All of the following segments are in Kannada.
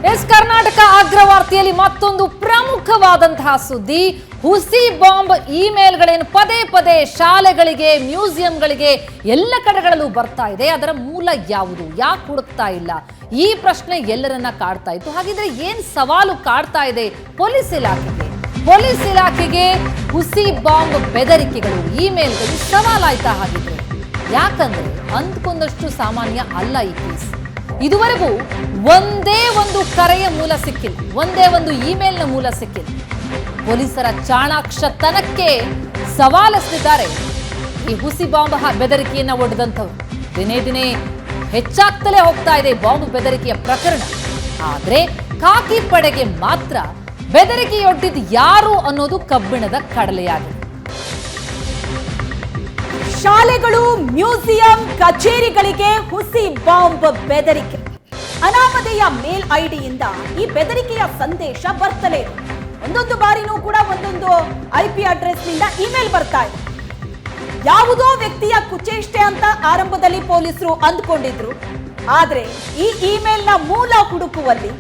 ಎಸ್ ಕರ್ನಾಟಕ ಅಗ್ರವಾರ್ತೆಯಲ್ಲಿ ಮತ್ತೊಂದು ಪ್ರಮುಖವಾದಂತಹ ಸುದ್ದಿ. ಹುಸಿ ಬಾಂಬ್ ಇಮೇಲ್ಗಳೇನು ಪದೇ ಪದೇ ಶಾಲೆಗಳಿಗೆ, ಮ್ಯೂಸಿಯಂಗಳಿಗೆ ಎಲ್ಲ ಕಡೆಗಳಲ್ಲೂ ಬರ್ತಾ ಇದೆ. ಅದರ ಮೂಲ ಯಾವುದು, ಯಾಕೆ ಹುಡುಕ್ತಾ ಇಲ್ಲ? ಈ ಪ್ರಶ್ನೆ ಎಲ್ಲರನ್ನ ಕಾಡ್ತಾ ಇತ್ತು. ಹಾಗಿದ್ರೆ ಏನ್ ಸವಾಲು ಕಾಡ್ತಾ ಇದೆ ಪೊಲೀಸ್ ಇಲಾಖೆಗೆ? ಪೊಲೀಸ್ ಇಲಾಖೆಗೆ ಹುಸಿ ಬಾಂಬ್ ಬೆದರಿಕೆಗಳು, ಇಮೇಲ್ಗಳು ಸವಾಲಾಯ್ತಾ? ಹಾಗಿದ್ರೆ ಯಾಕಂದ್ರೆ ಅಂದ್ಕೊಂಡಷ್ಟು ಸಾಮಾನ್ಯ ಅಲ್ಲ ಈ ಕೇಸ್. ಇದುವರೆಗೂ ಒಂದೇ ಒಂದು ಕರೆಯ ಮೂಲ ಸಿಕ್ಕಿಲ್ಲ, ಒಂದೇ ಒಂದು ಇಮೇಲ್ನ ಮೂಲ ಸಿಕ್ಕಿಲ್ಲ. ಪೊಲೀಸರ ಚಾಣಾಕ್ಷತನಕ್ಕೆ ಸವಾಲಿಸ್ತಿದ್ದಾರೆ ಈ ಹುಸಿ ಬಾಂಬ್ ಬೆದರಿಕೆಯನ್ನ ಒಡ್ದಂಥವ್ರು. ದಿನೇ ದಿನೇ ಹೆಚ್ಚಾಗ್ತಲೇ ಹೋಗ್ತಾ ಇದೆ ಬಾಂಬ್ ಬೆದರಿಕೆಯ ಪ್ರಕರಣ. ಆದ್ರೆ ಖಾಕಿ ಪಡೆಗೆ ಮಾತ್ರ ಬೆದರಿಕೆಯೊಡ್ಡಿದ್ದು ಯಾರು ಅನ್ನೋದು ಕಬ್ಬಿಣದ ಕಡಲೆಯಾಗಿದೆ. ಶಾಲೆಗಳು, ಮ್ಯೂಸಿಯಂ, ಕಚೇರಿಗಳಿಗೆ ಹುಸಿ ಬಾಂಬ್ ಬೆದರಿಕೆ. ಅನಾಮಧೇಯ ಮೇಲ್ ಐಡಿಯಿಂದ ಈ ಬೆದರಿಕೆಯ ಸಂದೇಶ ಬರ್ತಲೇ ಇದೆ. ಒಂದೊಂದು ಬಾರಿನೂ ಕೂಡ ಒಂದೊಂದು IP ಅಡ್ರೆಸ್ ನಿಂದ ಇಮೇಲ್ ಬರ್ತಾ ಇದೆ. ಯಾವುದೋ ವ್ಯಕ್ತಿಯ ಕುಚೇಷ್ಟೆ ಅಂತ ಆರಂಭದಲ್ಲಿ ಪೊಲೀಸರು ಅಂದ್ಕೊಂಡಿದ್ರು. ಆದ್ರೆ ಈ ಇಮೇಲ್ನ ಮೂಲ ಹುಡುಕುವಲ್ಲಿ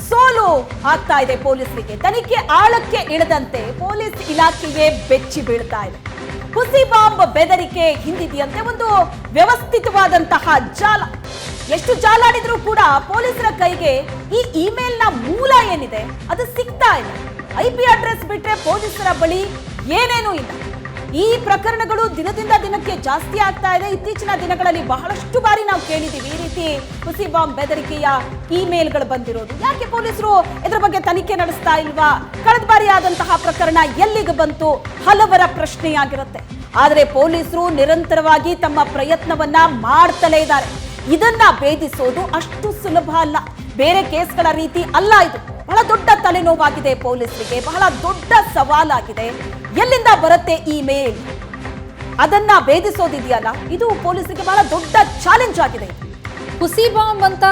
ಸೋಲು ಆಗ್ತಾ ಇದೆ ಪೊಲೀಸರಿಗೆ. ತನಿಖೆ ಆಳಕ್ಕೆ ಇಳಿದಂತೆ ಪೊಲೀಸ್ ಇಲಾಖೆಗೆ ಬೆಚ್ಚಿ ಬೀಳ್ತಾ ಇದೆ. ಹುಸಿ ಬಾಂಬ್ ಬೆದರಿಕೆ ಹಿಂದಿದೆಯಂತೆ ಒಂದು ವ್ಯವಸ್ಥಿತವಾದಂತಹ ಜಾಲ. ಎಷ್ಟು ಜಾಲಾಡಿದ್ರೂ ಕೂಡ ಪೊಲೀಸರ ಕೈಗೆ ಈ ಇಮೇಲ್ನ ಮೂಲ ಏನಿದೆ ಅದು ಸಿಗ್ತಾ ಇಲ್ಲ. IP ಅಡ್ರೆಸ್ ಬಿಟ್ರೆ ಪೊಲೀಸರ ಬಳಿ ಏನೇನೂ ಇಲ್ಲ. ಈ ಪ್ರಕರಣಗಳು ದಿನದಿಂದ ದಿನಕ್ಕೆ ಜಾಸ್ತಿ ಆಗ್ತಾ ಇದೆ. ಇತ್ತೀಚಿನ ದಿನಗಳಲ್ಲಿ ಬಹಳಷ್ಟು ಬಾರಿ ನಾವು ಕೇಳಿದ್ದೀವಿ ಈ ರೀತಿ ಹುಸಿ ಬಾಂಬ್ ಬೆದರಿಕೆಯ ಇಮೇಲ್ಗಳು ಬಂದಿರೋದು. ಯಾಕೆ ಪೊಲೀಸರು ಇದರ ಬಗ್ಗೆ ತನಿಖೆ ನಡೆಸ್ತಾ ಇಲ್ವಾ? ಕಳೆದ ಬಾರಿ ಆದಂತಹ ಪ್ರಕರಣ ಎಲ್ಲಿಗೆ ಬಂತು? ಹಲವರ ಪ್ರಶ್ನೆಯಾಗಿರುತ್ತೆ. ಆದರೆ ಪೊಲೀಸರು ನಿರಂತರವಾಗಿ ತಮ್ಮ ಪ್ರಯತ್ನವನ್ನ ಮಾಡ್ತಲೇ ಇದ್ದಾರೆ. ಇದನ್ನ ಭೇದಿಸೋದು ಅಷ್ಟು ಸುಲಭ ಅಲ್ಲ. ಬೇರೆ ಕೇಸ್ಗಳ ರೀತಿ ಅಲ್ಲ ಇದು. ಬಹಳ ದೊಡ್ಡ ತಲೆನೋವಾಗಿದೆ ಪೊಲೀಸರಿಗೆ, ಬಹಳ ದೊಡ್ಡ ಸವಾಲಾಗಿದೆ. ಎಲ್ಲಿಂದ ಬರುತ್ತೆ ಇಮೇಲ್, ಅದನ್ನ ಭೇದಿಸೋದಿದೆಯಲ್ಲ, ಇದು ಪೊಲೀಸರಿಗೆ ಬಹಳ ದೊಡ್ಡ ಚಾಲೆಂಜ್ ಆಗಿದೆ. ಹುಸಿ ಬಾಂಬ್ ಅಂತ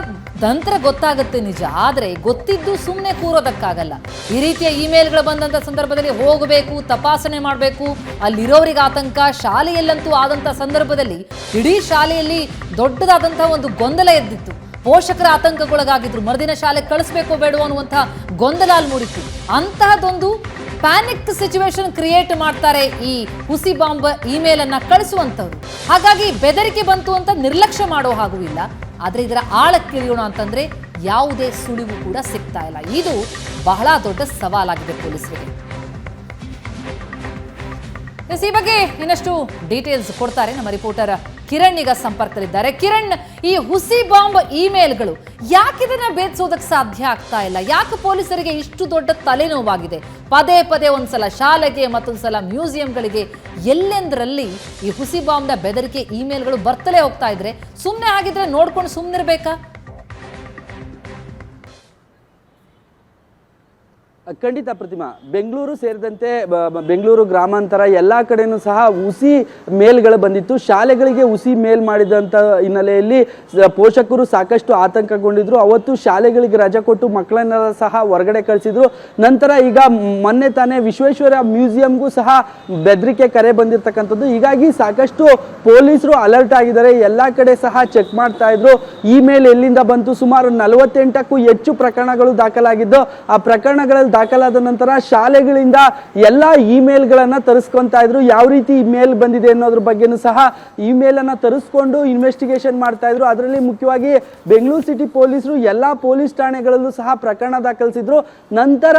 ತಂತ್ರ ಗೊತ್ತಾಗುತ್ತೆ ನಿಜ, ಆದ್ರೆ ಗೊತ್ತಿದ್ದು ಸುಮ್ಮನೆ ಕೂರೋದಕ್ಕಾಗಲ್ಲ. ಈ ರೀತಿಯ ಇಮೇಲ್ಗಳು ಬಂದಂತ ಸಂದರ್ಭದಲ್ಲಿ ಹೋಗಬೇಕು, ತಪಾಸಣೆ ಮಾಡಬೇಕು. ಅಲ್ಲಿರೋರಿಗೆ ಆತಂಕ. ಶಾಲೆಯಲ್ಲಂತೂ ಆದಂತ ಸಂದರ್ಭದಲ್ಲಿ ಇಡೀ ಶಾಲೆಯಲ್ಲಿ ದೊಡ್ಡದಾದಂತಹ ಒಂದು ಗೊಂದಲ ಎದ್ದಿತ್ತು. ಪೋಷಕರ ಆತಂಕಗೊಳಗಾಗಿದ್ರು. ಮರುದಿನ ಶಾಲೆ ಕಳಿಸ್ಬೇಕೋ ಬೇಡವೋ ಅನ್ನುವಂತಹ ಗೊಂದಲ ಅಲ್ಲಿ ಮೂಡಿತ್ತು. ಅಂತಹದೊಂದು ಪ್ಯಾನಿಕ್ ಸಿಚುವೇಶನ್ ಕ್ರಿಯೇಟ್ ಮಾಡ್ತಾರೆ ಈ ಹುಸಿ ಬಾಂಬ್ ಇಮೇಲ್ ಅನ್ನ ಕಳಿಸುವಂತವ್ರು. ಹಾಗಾಗಿ ಬೆದರಿಕೆ ಬಂತು ಅಂತ ನಿರ್ಲಕ್ಷ್ಯ ಮಾಡೋ ಹಾಗೂ ಇಲ್ಲ. ಆದ್ರೆ ಇದರ ಆಳಕ್ಕಿಳಿಯೋಣ ಅಂತಂದ್ರೆ ಯಾವುದೇ ಸುಳಿವು ಕೂಡ ಸಿಗ್ತಾ ಇಲ್ಲ. ಇದು ಬಹಳ ದೊಡ್ಡ ಸವಾಲಾಗಿದೆ ಪೊಲೀಸರಿಗೆ. ಈ ಬಗ್ಗೆ ಇನ್ನಷ್ಟು ಡೀಟೇಲ್ಸ್ ಕೊಡ್ತಾರೆ ನಮ್ಮ ರಿಪೋರ್ಟರ್ ಕಿರಣ್ ಈಗ ಸಂಪರ್ಕದಲ್ಲಿದ್ದಾರೆ. ಕಿರಣ್, ಈ ಹುಸಿ ಬಾಂಬ್ ಇಮೇಲ್ಗಳು ಯಾಕೆ ಇದನ್ನ ಭೇದಿಸೋದಕ್ಕೆ ಸಾಧ್ಯ ಆಗ್ತಾ ಇಲ್ಲ? ಯಾಕೆ ಪೊಲೀಸರಿಗೆ ಇಷ್ಟು ದೊಡ್ಡ ತಲೆನೋವಾಗಿದೆ? ಪದೇ ಪದೇ ಒಂದ್ಸಲ ಶಾಲೆಗೆ, ಮತ್ತೊಂದ್ಸಲ ಮ್ಯೂಸಿಯಂಗಳಿಗೆ, ಎಲ್ಲೆಂದರಲ್ಲಿ ಈ ಹುಸಿ ಬಾಂಬ್ನ ಬೆದರಿಕೆ ಇಮೇಲ್ಗಳು ಬರ್ತಲೇ ಹೋಗ್ತಾ ಇದ್ರೆ ಸುಮ್ಮನೆ ಆಗಿದ್ರೆ ನೋಡ್ಕೊಂಡು ಸುಮ್ಮನಿರ್ಬೇಕಾ? ಖಂಡಿತ ಪ್ರತಿಮಾ, ಬೆಂಗಳೂರು ಸೇರಿದಂತೆ ಬೆಂಗಳೂರು ಗ್ರಾಮಾಂತರ ಎಲ್ಲ ಕಡೆನೂ ಸಹ ಹುಸಿ ಮೇಲ್ಗಳು ಬಂದಿತ್ತು. ಶಾಲೆಗಳಿಗೆ ಹುಸಿ ಮೇಲ್ ಮಾಡಿದಂಥ ಹಿನ್ನೆಲೆಯಲ್ಲಿ ಪೋಷಕರು ಸಾಕಷ್ಟು ಆತಂಕಗೊಂಡಿದ್ರು. ಅವತ್ತು ಶಾಲೆಗಳಿಗೆ ರಜೆ ಕೊಟ್ಟು ಮಕ್ಕಳನ್ನೆಲ್ಲ ಸಹ ಹೊರಗಡೆ ಕಳಿಸಿದ್ರು. ನಂತರ ಈಗ ಮೊನ್ನೆ ತಾನೇ ವಿಶ್ವೇಶ್ವರ ಮ್ಯೂಸಿಯಂಗೂ ಸಹ ಬೆದರಿಕೆ ಕರೆ ಬಂದಿರತಕ್ಕಂಥದ್ದು. ಹೀಗಾಗಿ ಸಾಕಷ್ಟು ಪೊಲೀಸರು ಅಲರ್ಟ್ ಆಗಿದ್ದಾರೆ. ಎಲ್ಲ ಕಡೆ ಸಹ ಚೆಕ್ ಮಾಡ್ತಾ ಇದ್ರು ಇಮೇಲ್ ಎಲ್ಲಿಂದ ಬಂತು. ಸುಮಾರು 48ಕ್ಕೂ ಹೆಚ್ಚು ಪ್ರಕರಣಗಳು ದಾಖಲಾಗಿದ್ದು, ಆ ಪ್ರಕರಣಗಳಲ್ಲಿ ದಾಖಲಾದ ನಂತರ ಶಾಲೆಗಳಿಂದ ಎಲ್ಲ ಇಮೇಲ್ಗಳನ್ನ ತರಿಸ್ಕೊಂತಾ ಇದ್ರು. ಯಾವ ರೀತಿ ಇಮೇಲ್ ಬಂದಿದೆ ಅನ್ನೋದ್ರ ಬಗ್ಗೆನೂ ಸಹ ಇಮೇಲ್ ಅನ್ನ ತರಿಸ್ಕೊಂಡು ಇನ್ವೆಸ್ಟಿಗೇಷನ್ ಮಾಡ್ತಾ ಇದ್ರು. ಅದರಲ್ಲಿ ಮುಖ್ಯವಾಗಿ ಬೆಂಗಳೂರು ಸಿಟಿ ಪೊಲೀಸರು ಎಲ್ಲ ಪೊಲೀಸ್ ಠಾಣೆಗಳಲ್ಲೂ ಸಹ ಪ್ರಕರಣ ದಾಖಲಿಸಿದ್ರು. ನಂತರ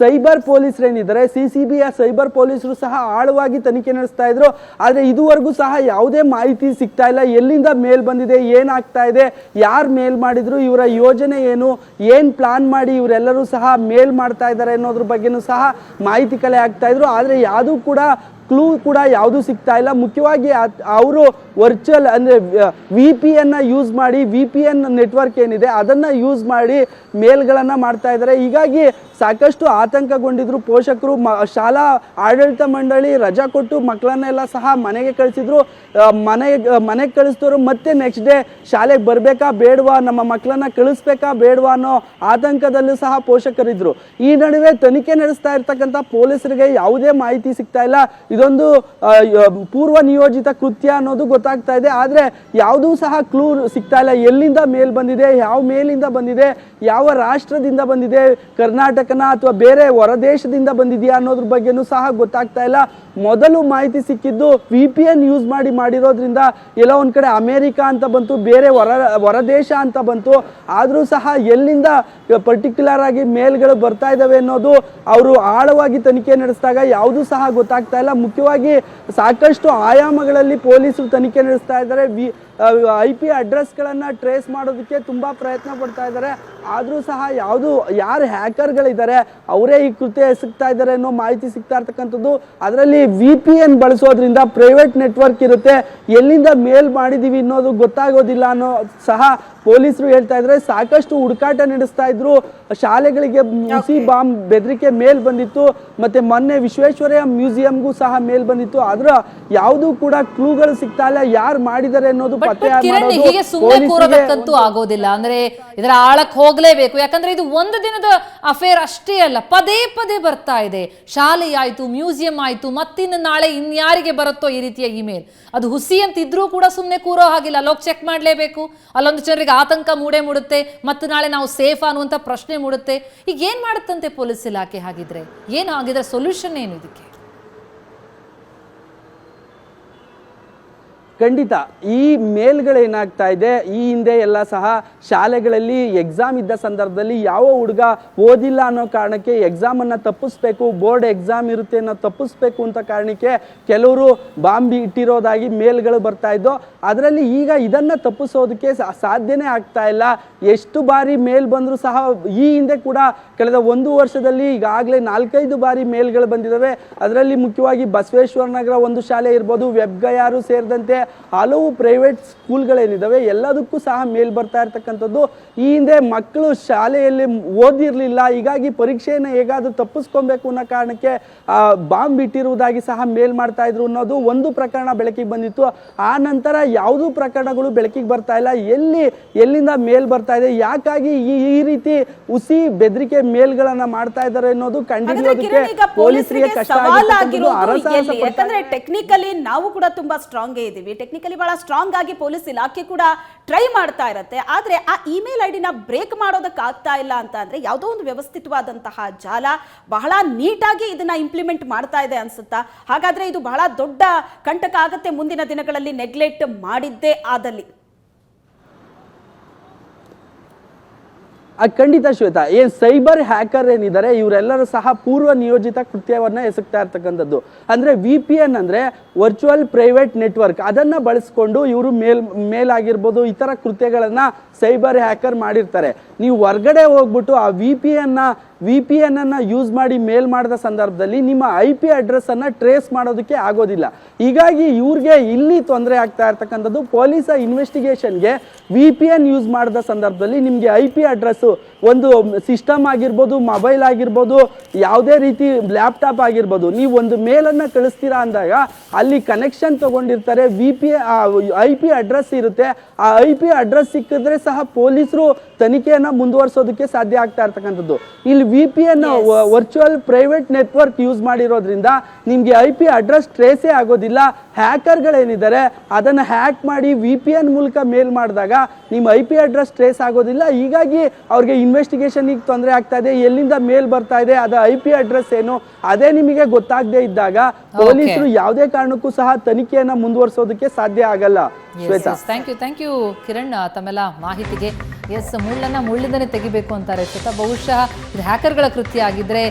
ಸೈಬರ್ ಪೊಲೀಸರು ಏನಿದ್ದಾರೆ, CCBಯ ಸೈಬರ್ ಪೊಲೀಸರು ಸಹ ಆಳವಾಗಿ ತನಿಖೆ ನಡೆಸ್ತಾ ಇದ್ರು. ಆದ್ರೆ ಇದುವರೆಗೂ ಸಹ ಯಾವುದೇ ಮಾಹಿತಿ ಸಿಗ್ತಾ ಇಲ್ಲ. ಎಲ್ಲಿಂದ ಮೇಲ್ ಬಂದಿದೆ, ಏನಾಗ್ತಾ ಇದೆ, ಯಾರು ಮೇಲ್ ಮಾಡಿದ್ರು, ಇವರ ಯೋಜನೆ ಏನು, ಏನ್ ಪ್ಲಾನ್ ಮಾಡಿ ಇವರೆಲ್ಲರೂ ಸಹ ಮೇಲ್ ಮಾಡ್ತಾ ಇದ್ದಾರೆ ಅನ್ನೋದ್ರ ಬಗ್ಗೆನೂ ಸಹ ಮಾಹಿತಿ ಕಲೆ ಆಗ್ತಾ ಇದ್ರು. ಆದ್ರೆ ಯಾವುದು ಕೂಡ ಕ್ಲೂ ಕೂಡ ಯಾವುದು ಸಿಗ್ತಾ ಇಲ್ಲ. ಮುಖ್ಯವಾಗಿ ಅವರು ವರ್ಚುವಲ್ ಅಂದರೆ VPN ಯೂಸ್ ಮಾಡಿ, VPN ನೆಟ್ವರ್ಕ್ ಏನಿದೆ ಅದನ್ನು ಯೂಸ್ ಮಾಡಿ ಮೇಲ್ಗಳನ್ನು ಮಾಡ್ತಾ ಇದ್ದಾರೆ. ಹೀಗಾಗಿ ಸಾಕಷ್ಟು ಆತಂಕಗೊಂಡಿದ್ರು ಪೋಷಕರು. ಶಾಲಾ ಆಡಳಿತ ಮಂಡಳಿ ರಜಾ ಕೊಟ್ಟು ಮಕ್ಕಳನ್ನೆಲ್ಲ ಸಹ ಮನೆಗೆ ಕಳಿಸಿದ್ರು. ಮನೆಗೆ ಕಳಿಸಿದವರು ಮತ್ತೆ ನೆಕ್ಸ್ಟ್ ಡೇ ಶಾಲೆಗೆ ಬರಬೇಕಾ ಬೇಡವಾ, ನಮ್ಮ ಮಕ್ಕಳನ್ನ ಕಳಿಸ್ಬೇಕಾ ಬೇಡವಾ ಅನ್ನೋ ಆತಂಕದಲ್ಲೂ ಸಹ ಪೋಷಕರಿದ್ರು. ಈ ನಡುವೆ ತನಿಖೆ ನಡೆಸ್ತಾ ಇರ್ತಕ್ಕಂಥ ಪೊಲೀಸರಿಗೆ ಯಾವುದೇ ಮಾಹಿತಿ ಸಿಗ್ತಾ ಇಲ್ಲ. ಇದು ಇದೊಂದು ಪೂರ್ವ ನಿಯೋಜಿತ ಕೃತ್ಯ ಅನ್ನೋದು ಗೊತ್ತಾಗ್ತಾ ಇದೆ. ಆದ್ರೆ ಯಾವುದೂ ಸಹ ಕ್ಲೂ ಸಿಗ್ತಾ ಇಲ್ಲ. ಎಲ್ಲಿಂದ ಮೇಲ್ ಬಂದಿದೆ, ಯಾವ ಮೇಲಿಂದ ಬಂದಿದೆ, ಯಾವ ರಾಷ್ಟ್ರದಿಂದ ಬಂದಿದೆ, ಕರ್ನಾಟಕನ ಅಥವಾ ಬೇರೆ ಹೊರದೇಶದಿಂದ ಬಂದಿದೆಯಾ ಅನ್ನೋದ್ರ ಬಗ್ಗೆನೂ ಸಹ ಗೊತ್ತಾಗ್ತಾ ಇಲ್ಲ. ಮೊದಲು ಮಾಹಿತಿ ಸಿಕ್ಕಿದ್ದು VPN ಯೂಸ್ ಮಾಡಿರೋದ್ರಿಂದ ಎಲ್ಲೋ ಒಂದ್ ಕಡೆ ಅಮೇರಿಕಾ ಅಂತ ಬಂತು, ಬೇರೆ ಹೊರದೇಶ ಅಂತ ಬಂತು. ಆದ್ರೂ ಸಹ ಎಲ್ಲಿಂದ ಪರ್ಟಿಕ್ಯುಲರ್ ಆಗಿ ಮೇಲ್ಗಳು ಬರ್ತಾ ಇದಾವೆ ಅನ್ನೋದು ಅವರು ಆಳವಾಗಿ ತನಿಖೆ ನಡೆಸಿದಾಗ ಯಾವುದೂ ಸಹ ಗೊತ್ತಾಗ್ತಾ ಇಲ್ಲ. ಮುಖ್ಯವಾಗಿ ಸಾಕಷ್ಟು ಆಯಾಮಗಳಲ್ಲಿ ಪೊಲೀಸರು ತನಿಖೆ ನಡೆಸ್ತಾ ಇದ್ದಾರೆ. IP ಅಡ್ರೆಸ್ಗಳನ್ನು ಟ್ರೇಸ್ ಮಾಡೋದಕ್ಕೆ ತುಂಬ ಪ್ರಯತ್ನ ಪಡ್ತಾ ಇದ್ದಾರೆ. ಆದರೂ ಸಹ ಯಾರು ಹ್ಯಾಕರ್ಗಳಿದ್ದಾರೆ ಅವರೇ ಈ ಕೃತ್ಯ ಎಸಗ್ತಾ ಇದ್ದಾರೆ ಅನ್ನೋ ಮಾಹಿತಿ ಸಿಗ್ತಾ ಇರ್ತಕ್ಕಂಥದ್ದು. ಅದರಲ್ಲಿ VPN ಬಳಸೋದ್ರಿಂದ ಪ್ರೈವೇಟ್ ನೆಟ್ವರ್ಕ್ ಇರುತ್ತೆ, ಎಲ್ಲಿಂದ ಮೇಲ್ ಮಾಡಿದೀವಿ ಅನ್ನೋದು ಗೊತ್ತಾಗೋದಿಲ್ಲ ಅನ್ನೋ ಸಹ ಪೊಲೀಸರು ಹೇಳ್ತಾ ಇದ್ದಾರೆ. ಸಾಕಷ್ಟು ಹುಡುಕಾಟ ನಡೆಸ್ತಾ ಇದ್ರು. ಶಾಲೆಗಳಿಗೆ ಹುಸಿ ಬಾಂಬ್ ಬೆದರಿಕೆ ಮೇಲ್ ಬಂದಿತ್ತು, ಮತ್ತೆ ಮೊನ್ನೆ ವಿಶ್ವೇಶ್ವರಯ್ಯ ಮ್ಯೂಸಿಯಂಗೂ ಸಹ ಮೇಲ್ ಬಂದಿತ್ತು. ಆದ್ರ ಯಾವುದೂ ಕೂಡ ಕ್ಲೂಗಳು ಸಿಗ್ತಾ ಇಲ್ಲ, ಯಾರು ಮಾಡಿದ್ದಾರೆ ಅನ್ನೋದು ಪತ್ತೆ ಹೀಗೆ ಸುಮ್ಮನೆ ಕೂರೋದಕ್ಕಂತೂ ಆಗೋದಿಲ್ಲ. ಅಂದ್ರೆ ಇದರ ಆಳಕ್ಕೆ ಹೋಗ್ಲೇಬೇಕು. ಯಾಕಂದ್ರೆ ಇದು ಒಂದು ದಿನದ ಅಫೇರ್ ಅಷ್ಟೇ ಅಲ್ಲ, ಪದೇ ಪದೇ ಬರ್ತಾ ಇದೆ. ಶಾಲೆ ಆಯ್ತು, ಮ್ಯೂಸಿಯಂ ಆಯ್ತು, ಮತ್ತಿನ್ನು ನಾಳೆ ಇನ್ಯಾರಿಗೆ ಬರುತ್ತೋ ಈ ರೀತಿಯ ಇಮೇಲ್. ಅದು ಹುಸಿ ಅಂತ ಇದ್ರೂ ಕೂಡ ಸುಮ್ಮನೆ ಕೂರೋ ಹಾಗಿಲ್ಲ, ಅಲ್ಲೋಗಿ ಚೆಕ್ ಮಾಡ್ಲೇಬೇಕು. ಅಲ್ಲೊಂದು ಜನರಿಗೆ ಆತಂಕ ಮೂಡುತ್ತೆ, ಮತ್ತು ನಾಳೆ ನಾವು ಸೇಫ್ ಅನ್ನುವಂಥ ಪ್ರಶ್ನೆ ಮೂಡುತ್ತೆ. ಈಗ ಏನ್ ಮಾಡುತ್ತಂತೆ ಪೊಲೀಸ್ ಇಲಾಖೆ? ಹಾಗಿದ್ರೆ ಏನು ಆಗಿದ್ರೆ ಸೊಲ್ಯೂಷನ್ ಏನು ಇದಕ್ಕೆ? ಖಂಡಿತ ಈ ಮೇಲ್ಗಳೇನಾಗ್ತಾ ಇದೆ, ಈ ಹಿಂದೆ ಎಲ್ಲ ಸಹ ಶಾಲೆಗಳಲ್ಲಿ ಎಕ್ಸಾಮ್ ಇದ್ದ ಸಂದರ್ಭದಲ್ಲಿ ಯಾವ ಹುಡುಗ ಓದಿಲ್ಲ ಅನ್ನೋ ಕಾರಣಕ್ಕೆ ಎಕ್ಸಾಮನ್ನು ತಪ್ಪಿಸ್ಬೇಕು, ಬೋರ್ಡ್ ಎಕ್ಸಾಮ್ ಇರುತ್ತೆ ಅನ್ನೋ ತಪ್ಪಿಸ್ಬೇಕು ಅಂತ ಕಾರಣಕ್ಕೆ ಕೆಲವರು ಬಾಂಬ್ ಇಟ್ಟಿರೋದಾಗಿ ಮೇಲ್ಗಳು ಬರ್ತಾ ಇದ್ದೋ. ಅದರಲ್ಲಿ ಈಗ ಇದನ್ನು ತಪ್ಪಿಸೋದಕ್ಕೆ ಸಾಧ್ಯನೇ ಆಗ್ತಾ ಇಲ್ಲ. ಎಷ್ಟು ಬಾರಿ ಮೇಲ್ ಬಂದರೂ ಸಹ ಈ ಹಿಂದೆ ಕೂಡ ಕಳೆದ 1 ವರ್ಷದಲ್ಲಿ ಈಗಾಗಲೇ 4-5 ಬಾರಿ ಮೇಲ್ಗಳು ಬಂದಿದ್ದಾವೆ. ಅದರಲ್ಲಿ ಮುಖ್ಯವಾಗಿ ಬಸವೇಶ್ವರ ನಗರ ಒಂದು ಶಾಲೆ ಇರ್ಬೋದು, ವೆಬ್ಗಯಾರು ಸೇರಿದಂತೆ ಹಲವು ಪ್ರೈವೇಟ್ ಸ್ಕೂಲ್ಗಳೇನಿದ್ದಾವೆ ಎಲ್ಲದಕ್ಕೂ ಸಹ ಮೇಲ್ ಬರ್ತಾ ಇರ್ತಕ್ಕಂಥದ್ದು. ಈ ಹಿಂದೆ ಮಕ್ಕಳು ಶಾಲೆಯಲ್ಲಿ ಓದಿರಲಿಲ್ಲ, ಹೀಗಾಗಿ ಪರೀಕ್ಷೆಯನ್ನು ಹೇಗಾದ್ರೂ ತಪ್ಪಿಸ್ಕೊಬೇಕು ಅನ್ನೋ ಕಾರಣಕ್ಕೆ ಬಾಂಬ್ ಇಟ್ಟಿರುವುದಾಗಿ ಸಹ ಮೇಲ್ ಮಾಡ್ತಾ ಇದ್ರು ಅನ್ನೋದು ಒಂದು ಪ್ರಕರಣ ಬೆಳಕಿಗೆ ಬಂದಿತ್ತು. ಆ ನಂತರ ಯಾವುದೂ ಪ್ರಕರಣಗಳು ಬೆಳಕಿಗೆ ಬರ್ತಾ ಇಲ್ಲ. ಎಲ್ಲಿಂದ ಮೇಲ್ ಬರ್ತಾ ಇದೆ, ಯಾಕಾಗಿ ಈ ರೀತಿ ಹುಸಿ ಬೆದರಿಕೆ ಮೇಲ್ಗಳನ್ನ ಮಾಡ್ತಾ ಇದ್ದಾರೆ ಅನ್ನೋದು ಕಂಡುಹಿಡಿಯೋದಕ್ಕೆ ಪೊಲೀಸರಿಗೆ ಕಷ್ಟ ಆಗಿದೆ. ಯಾಕಂದ್ರೆ ಟೆಕ್ನಿಕಲಿ ನಾವು ಕೂಡ ತುಂಬಾ ಸ್ಟ್ರಾಂಗ್ ಇದೀವಿ, ಟೆಕ್ನಿಕಲಿ ಬಹಳ ಸ್ಟ್ರಾಂಗ್ ಆಗಿ ಪೊಲೀಸ್ ಇಲಾಖೆ ಕೂಡ ಟ್ರೈ ಮಾಡ್ತಾ ಇರುತ್ತೆ. ಆದ್ರೆ ಆ ಇಮೇಲ್ ಐಡಿನ ಬ್ರೇಕ್ ಮಾಡೋದಕ್ಕೆ ಆಗ್ತಾ ಇಲ್ಲ ಅಂತ ಅಂದ್ರೆ ಯಾವುದೋ ಒಂದು ವ್ಯವಸ್ಥಿತವಾದಂತಹ ಜಾಲ ಬಹಳ ನೀಟಾಗಿ ಇದನ್ನ ಇಂಪ್ಲಿಮೆಂಟ್ ಮಾಡ್ತಾ ಇದೆ ಅನ್ಸುತ್ತಾ? ಹಾಗಾದ್ರೆ ಇದು ಬಹಳ ದೊಡ್ಡ ಕಂಟಕ ಆಗುತ್ತೆ ಮುಂದಿನ ದಿನಗಳಲ್ಲಿ ನೆಗ್ಲೆಕ್ಟ್ ಮಾಡಿದ್ದೇ ಆದಲ್ಲಿ. ಖಂಡಿತ ಶ್ವೇತಾ, ಸೈಬರ್ ಹ್ಯಾಕರ್ ಏನಿದ್ದಾರೆ ಇವರೆಲ್ಲರೂ ಸಹ ಪೂರ್ವ ನಿಯೋಜಿತ ಕೃತ್ಯವನ್ನ ಎಸಗ್ತಾ ಇರ್ತಕ್ಕಂಥದ್ದು. ಅಂದ್ರೆ VPN ಅಂದ್ರೆ ವರ್ಚುವಲ್ ಪ್ರೈವೇಟ್ ನೆಟ್ವರ್ಕ್, ಅದನ್ನ ಬಳಸ್ಕೊಂಡು ಇವರು ಮೇಲ್ ಆಗಿರ್ಬೋದು ಇತರ ಕೃತ್ಯಗಳನ್ನ ಸೈಬರ್ ಹ್ಯಾಕರ್ ಮಾಡಿರ್ತಾರೆ. ನೀವು ಹೊರಗಡೆ ಹೋಗ್ಬಿಟ್ಟು ಆ VPN ಅನ್ನ ಯೂಸ್ ಮಾಡಿ ಮೇಲ್ ಮಾಡಿದ ಸಂದರ್ಭದಲ್ಲಿ ನಿಮ್ಮ IP ಅಡ್ರೆಸ್ ಅನ್ನ ಟ್ರೇಸ್ ಮಾಡೋದಕ್ಕೆ ಆಗೋದಿಲ್ಲ. ಹೀಗಾಗಿ ಇವ್ರಿಗೆ ಇಲ್ಲಿ ತೊಂದರೆ ಆಗ್ತಾ ಇರ್ತಕ್ಕಂಥದ್ದು. ಪೊಲೀಸ ಇನ್ವೆಸ್ಟಿಗೇಷನ್ಗೆ VPN ಯೂಸ್ ಮಾಡಿದ ಸಂದರ್ಭದಲ್ಲಿ ನಿಮಗೆ IP ಅಡ್ರೆಸ್ ಒಂದು ಸಿಸ್ಟಮ್ ಆಗಿರ್ಬೋದು, ಮೊಬೈಲ್ ಆಗಿರ್ಬೋದು, ಯಾವುದೇ ರೀತಿ ಲ್ಯಾಪ್ಟಾಪ್ ಆಗಿರ್ಬೋದು, ನೀವು ಒಂದು ಮೇಲನ್ನು ಕಳಿಸ್ತೀರಾ ಅಂದಾಗ ಅಲ್ಲಿ ಕನೆಕ್ಷನ್ ತಗೊಂಡಿರ್ತಾರೆ, IP ಅಡ್ರೆಸ್ ಇರುತ್ತೆ. ಆ IP ಅಡ್ರೆಸ್ ಸಿಕ್ಕಿದ್ರೆ ಸಹ ಪೊಲೀಸರು ತನಿಖೆಯನ್ನು ಮುಂದುವರಿಸೋದಕ್ಕೆ ಸಾಧ್ಯ ಆಗ್ತಾ ಇರ್ತಕ್ಕಂಥದ್ದು. ಇಲ್ಲಿ VPN virtual private network use ಮಾಡಿರೋದ್ರಿಂದ ನಿಮಗೆ IP ಅಡ್ರೆಸ್ ಟ್ರೇಸೇ ಆಗೋದಿಲ್ಲ. ಹ್ಯಾಕರ್ಗಳೇನಿದ್ದಾರೆ ಅದನ್ನು ಹ್ಯಾಕ್ ಮಾಡಿ VPN ಮೂಲಕ ಮೇಲ್ ಮಾಡಿದಾಗ ನಿಮ್ಮ IP ಅಡ್ರೆಸ್ ಟ್ರೇಸ್ ಆಗೋದಿಲ್ಲ. ಹೀಗಾಗಿ ಅವ್ರಿಗೆ ಇನ್ವೆಸ್ಟಿಗೇಷನ್ಗೆ ತೊಂದರೆ ಆಗ್ತಾ ಇದೆ. ಎಲ್ಲಿಂದ ಮೇಲ್ ಬರ್ತಾ ಇದೆ, ಅದು IP ಅಡ್ರೆಸ್ ಏನು, ಅದೇ ನಿಮಗೆ ಗೊತ್ತಾಗದೇ ಇದ್ದಾಗ ಪೊಲೀಸರು ಯಾವುದೇ ಕಾರಣಕ್ಕೂ ಸಹ ತನಿಖೆಯನ್ನು ಮುಂದುವರಿಸೋದಕ್ಕೆ ಸಾಧ್ಯ ಆಗಲ್ಲ. ಥ್ಯಾಂಕ್ ಯು ಕಿರಣ್ ತಮ್ಮೆಲ್ಲ ಮಾಹಿತಿಗೆ. ಮುಳ್ಳಿಂದನೇ ತೆಗಿಬೇಕು ಅಂತಾರೆ ಶ್ವೇತಾ. ಬಹುಶಃ ಇದು ಹ್ಯಾಕರ್ಗಳ ಕೃತ್ಯ ಆಗಿದ್ರೆ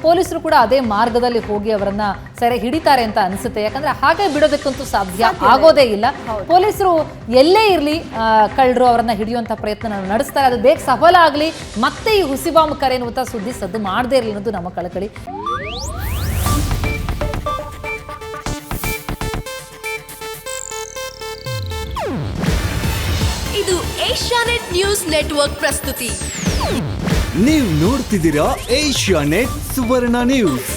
ಪೊಲೀಸರು ಕೂಡ ಅದೇ ಮಾರ್ಗದಲ್ಲಿ ಹೋಗಿ ಅವರನ್ನ ಸೆರೆ ಹಿಡಿತಾರೆ ಅಂತ ಅನ್ಸುತ್ತೆ. ಯಾಕಂದ್ರೆ ಹಾಗೆ ಬಿಡೋದಕ್ಕಂತೂ ಸಾಧ್ಯ ಆಗೋದೇ ಇಲ್ಲ. ಪೊಲೀಸರು ಎಲ್ಲೇ ಇರಲಿ ಕಳ್ಳರು ಅವರನ್ನ ಹಿಡಿಯುವಂತ ಪ್ರಯತ್ನ ನಡೆಸ್ತಾರೆ. ಅದು ಬೇಗ ಸಫಲ ಆಗಲಿ, ಮತ್ತೆ ಈ ಹುಸಿ ಬಾಂಬ್ ಕರೆ ಎನ್ನುವಂತ ಸುದ್ದಿ ಸದ್ದು ಮಾಡದೇ ಇರಲಿ ಅನ್ನೋದು ನಮ್ಮ ಕಳಕಳಿ. ಇದು ಏಷ್ಯಾನೆಟ್ ನ್ಯೂಸ್ ನೆಟ್ವರ್ಕ್ ಪ್ರಸ್ತುತಿ. ನೀವು ನೋಡ್ತಿದ್ದೀರಾ ಏಷ್ಯಾನೆಟ್ ಸುವರ್ಣ ನ್ಯೂಸ್.